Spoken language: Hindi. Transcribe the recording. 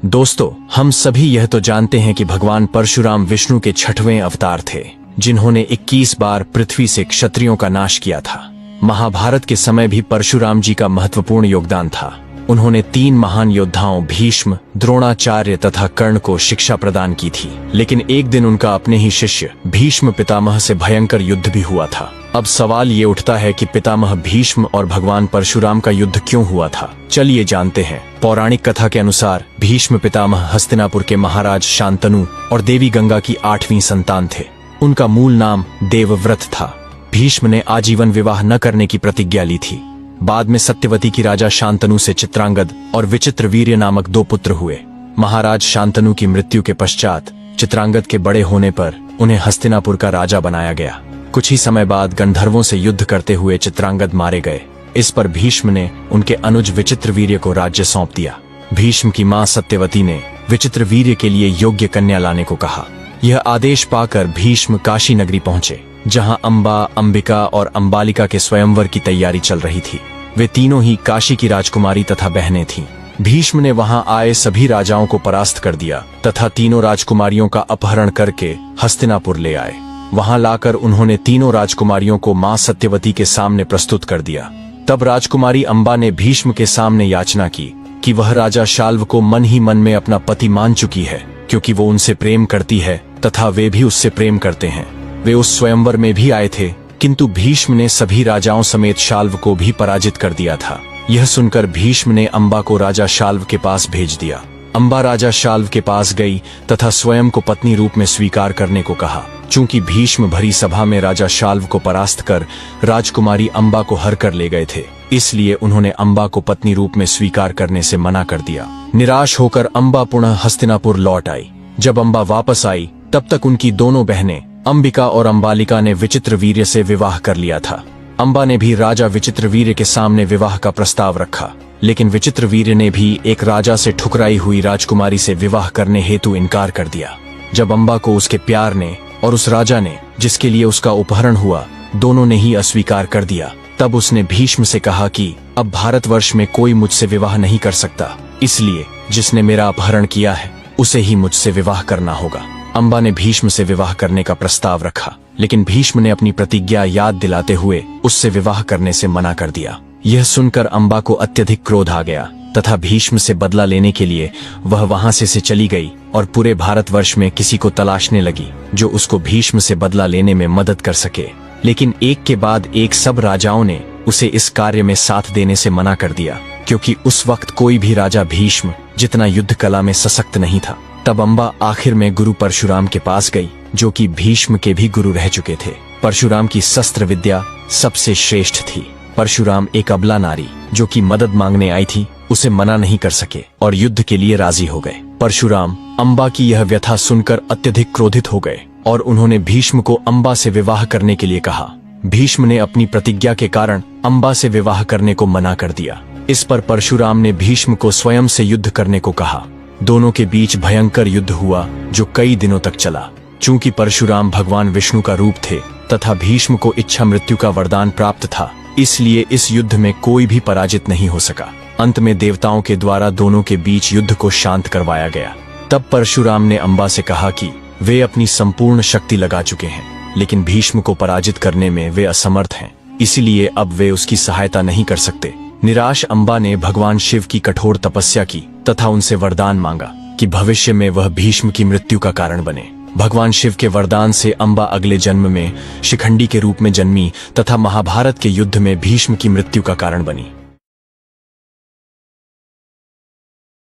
दोस्तों, हम सभी यह तो जानते हैं कि भगवान परशुराम विष्णु के 6वें अवतार थे, जिन्होंने 21 बार पृथ्वी से क्षत्रियों का नाश किया था। महाभारत के समय भी परशुराम जी का महत्वपूर्ण योगदान था। उन्होंने 3 महान योद्धाओं भीष्म, द्रोणाचार्य तथा कर्ण को शिक्षा प्रदान की थी। लेकिन एक दिन उनका अपने ही शिष्य भीष्म पितामह से भयंकर युद्ध भी हुआ था। अब सवाल ये उठता है कि पितामह भीष्म और भगवान परशुराम का युद्ध क्यों हुआ था। चलिए जानते हैं। पौराणिक कथा के अनुसार भीष्म पितामह हस्तिनापुर के महाराज शांतनु और देवी गंगा की 8वीं संतान थे। उनका मूल नाम देवव्रत था। भीष्म ने आजीवन विवाह न करने की प्रतिज्ञा ली थी। बाद में सत्यवती की राजा शांतनु से चित्रांगद और विचित्रवीर्य नामक 2 पुत्र हुए। महाराज शांतनु की मृत्यु के पश्चात चित्रांगद के बड़े होने पर उन्हें हस्तिनापुर का राजा बनाया गया। कुछ ही समय बाद गंधर्वों से युद्ध करते हुए चित्रांगद मारे गए। इस पर भीष्म ने उनके अनुज विचित्रवीर्य को राज्य सौंप दिया। भीष्म की मां सत्यवती ने विचित्रवीर्य के लिए योग्य कन्या लाने को कहा। यह आदेश पाकर भीष्म काशी नगरी पहुंचे, जहां अंबा, अंबिका और अंबालिका के स्वयंवर की तैयारी चल रही थी। वे तीनों ही काशी की राजकुमारी तथा बहनें थीं। भीष्म ने वहां आए सभी राजाओं को परास्त कर दिया तथा तीनों राजकुमारियों का अपहरण करके हस्तिनापुर ले आए। वहां लाकर उन्होंने तीनों राजकुमारियों को मां सत्यवती के सामने प्रस्तुत कर दिया। तब राजकुमारी अंबा ने भीष्म के सामने याचना की कि वह राजा शाल्व को मन ही मन में अपना पति मान चुकी है, क्योंकि वो उनसे प्रेम करती है तथा वे भी उससे प्रेम करते हैं। वे उस स्वयंवर में भी आए थे, किंतु भीष्म ने सभी राजाओं समेत शाल्व को भी पराजित कर दिया था। यह सुनकर भीष्म ने अंबा को राजा शाल्व के पास भेज दिया। अंबा राजा शाल्व के पास गई तथा स्वयं को पत्नी रूप में स्वीकार करने को कहा। चूंकि भीष्म भरी सभा में राजा शाल्व को परास्त कर राजकुमारी अंबा को हर कर ले गए थे, इसलिए उन्होंने अंबा को पत्नी रूप में स्वीकार करने से मना कर दिया। निराश होकर अंबा पुनः हस्तिनापुर लौट आई। जब अंबा वापस आई, तब तक उनकी दोनों बहनें अंबिका और अंबालिका ने विचित्रवीर्य से विवाह कर लिया था। अंबा ने भी राजा विचित्रवीर्य के सामने विवाह का प्रस्ताव रखा, लेकिन विचित्रवीर्य ने भी एक राजा से ठुकराई हुई राजकुमारी से विवाह करने हेतु इनकार कर दिया। जब अंबा को उसके प्यार ने और उस राजा ने, जिसके लिए उसका अपहरण हुआ, दोनों ने ही अस्वीकार कर दिया, तब उसने भीष्म से कहा कि अब भारतवर्ष में कोई मुझसे विवाह नहीं कर सकता, इसलिए जिसने मेरा अपहरण किया है उसे ही मुझसे विवाह करना होगा। अंबा ने भीष्म से विवाह करने का प्रस्ताव रखा, लेकिन भीष्म ने अपनी प्रतिज्ञा याद दिलाते हुए उससे विवाह करने से मना कर दिया। यह सुनकर अंबा को अत्यधिक क्रोध आ गया तथा भीष्म से बदला लेने के लिए वह वहां से चली गई और पूरे भारतवर्ष में किसी को तलाशने लगी जो उसको भीष्म से बदला लेने में मदद कर सके। लेकिन एक के बाद एक सब राजाओं ने उसे इस कार्य में साथ देने से मना कर दिया, क्योंकि उस वक्त कोई भी राजा भीष्म जितना युद्ध कला में सशक्त नहीं था। तब अंबा आखिर में गुरु परशुराम के पास गई, जो कि भीष्म के भी गुरु रह चुके थे। परशुराम की शस्त्र विद्या सबसे श्रेष्ठ थी। परशुराम एक अबला नारी जो कि मदद मांगने आई थी, उसे मना नहीं कर सके और युद्ध के लिए राजी हो गए। परशुराम अंबा की यह व्यथा सुनकर अत्यधिक क्रोधित हो गए और उन्होंने भीष्म को अंबा से विवाह करने के लिए कहा। भीष्म ने अपनी प्रतिज्ञा के कारण अंबा से विवाह करने को मना कर दिया। इस पर परशुराम ने भीष्म को स्वयं से युद्ध करने को कहा। दोनों के बीच भयंकर युद्ध हुआ जो कई दिनों तक चला। चूंकि परशुराम भगवान विष्णु का रूप थे तथा भीष्म को इच्छा मृत्यु का वरदान प्राप्त था, इसलिए इस युद्ध में कोई भी पराजित नहीं हो सका। अंत में देवताओं के द्वारा दोनों के बीच युद्ध को शांत करवाया गया। तब परशुराम ने अंबा से कहा कि वे अपनी संपूर्ण शक्ति लगा चुके हैं, लेकिन भीष्म को पराजित करने में वे असमर्थ हैं, इसलिए अब वे उसकी सहायता नहीं कर सकते। निराश अंबा ने भगवान शिव की कठोर तपस्या की तथा उनसे वरदान मांगा कि भविष्य में वह भीष्म की मृत्यु का कारण बने। भगवान शिव के वरदान से अंबा अगले जन्म में शिखंडी के रूप में जन्मी तथा महाभारत के युद्ध में भीष्म की मृत्यु का कारण बनी।